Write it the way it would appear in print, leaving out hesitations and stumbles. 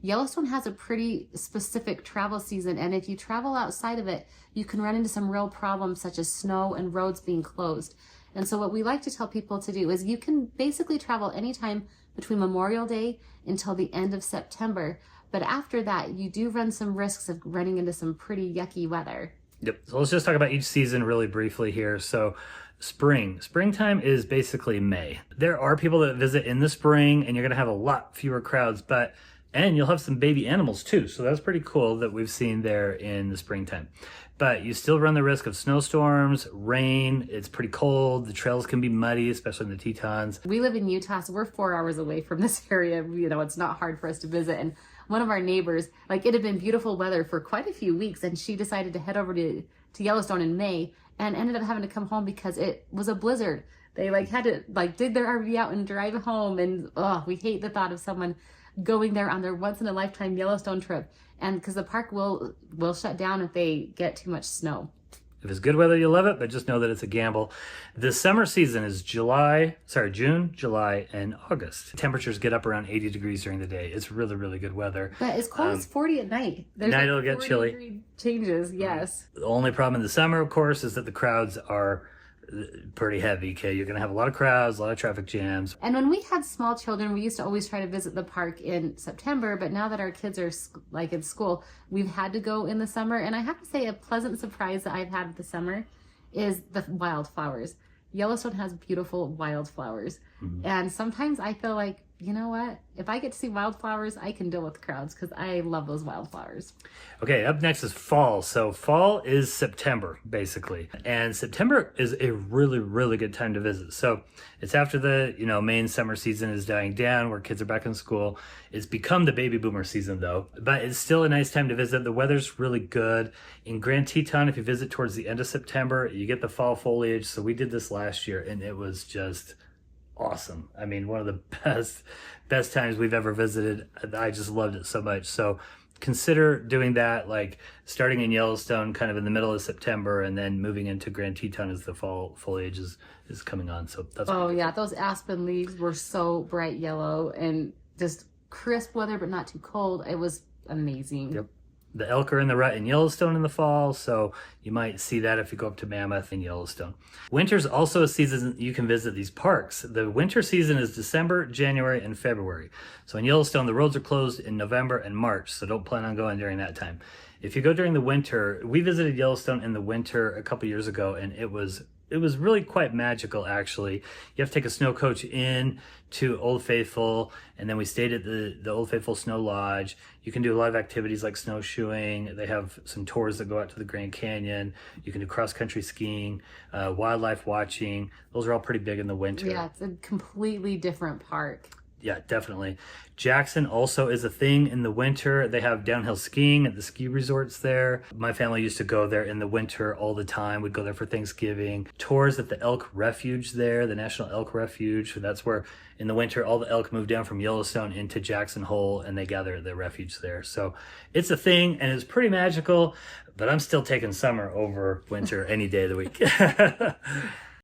Yellowstone has a pretty specific travel season, and if you travel outside of it, you can run into some real problems such as snow and roads being closed. And so what we like to tell people to do is you can basically travel anytime between Memorial Day until the end of September. But after that, you do run some risks of running into some pretty yucky weather. Yep. So let's just talk about each season really briefly here. So springtime is basically May. There are people that visit in the spring, and you're going to have a lot fewer crowds, and you'll have some baby animals too. So that's pretty cool that we've seen there in the springtime. But you still run the risk of snowstorms, rain. It's pretty cold. The trails can be muddy, especially in the Tetons. We live in Utah, so we're 4 hours away from this area. It's not hard for us to visit. And one of our neighbors, it had been beautiful weather for quite a few weeks, and she decided to head over to Yellowstone in May and ended up having to come home because it was a blizzard. They had to dig their RV out and drive home. And we hate the thought of someone going there on their once-in-a-lifetime Yellowstone trip, and because the park will shut down if they get too much snow. If it's good weather, you'll love it, but just know that it's a gamble. The summer season is June, July, and August. Temperatures get up around 80 degrees during the day. It's really, really good weather. But it's cold as 40 at night. There's night it'll get chilly. Degree changes, yes. The only problem in the summer, of course, is that the crowds are pretty heavy. Okay, you're gonna have a lot of crowds, a lot of traffic jams. And when we had small children, we used to always try to visit the park in September, but now that our kids are in school, we've had to go in the summer. And I have to say, a pleasant surprise that I've had with the summer is the wildflowers. Yellowstone has beautiful wildflowers. Mm-hmm. And sometimes I feel like, you know what? If I get to see wildflowers, I can deal with crowds because I love those wildflowers. Okay, up next is fall. So fall is September, basically. And September is a really, really good time to visit. So it's after the, main summer season is dying down where kids are back in school. It's become the baby boomer season though, but it's still a nice time to visit. The weather's really good. In Grand Teton, if you visit towards the end of September, you get the fall foliage. So we did this last year and it was just awesome. I mean, one of the best times we've ever visited. I just loved it so much. So consider doing that, starting in Yellowstone kind of in the middle of September and then moving into Grand Teton as the fall foliage is coming on. So that's those aspen leaves were so bright yellow and just crisp weather but not too cold. It was amazing. Yep. The elk are in the rut in Yellowstone in the fall, so you might see that if you go up to Mammoth and Yellowstone. Winter's also a season you can visit these parks. The winter season is December, January, and February. So in Yellowstone, the roads are closed in November and March, so don't plan on going during that time. If you go during the winter, we visited Yellowstone in the winter a couple years ago, and it was really quite magical, actually. You have to take a snow coach in to Old Faithful, and then we stayed at the Old Faithful Snow Lodge. You can do a lot of activities like snowshoeing. They have some tours that go out to the Grand Canyon. You can do cross-country skiing, wildlife watching. Those are all pretty big in the winter. Yeah, it's a completely different park. Yeah, definitely. Jackson also is a thing in the winter. They have downhill skiing at the ski resorts there. My family used to go there in the winter all the time. We'd go there for Thanksgiving. Tours at the Elk Refuge there, the National Elk Refuge. So that's where in the winter all the elk move down from Yellowstone into Jackson Hole and they gather at the refuge there. So it's a thing and it's pretty magical, but I'm still taking summer over winter any day of the week.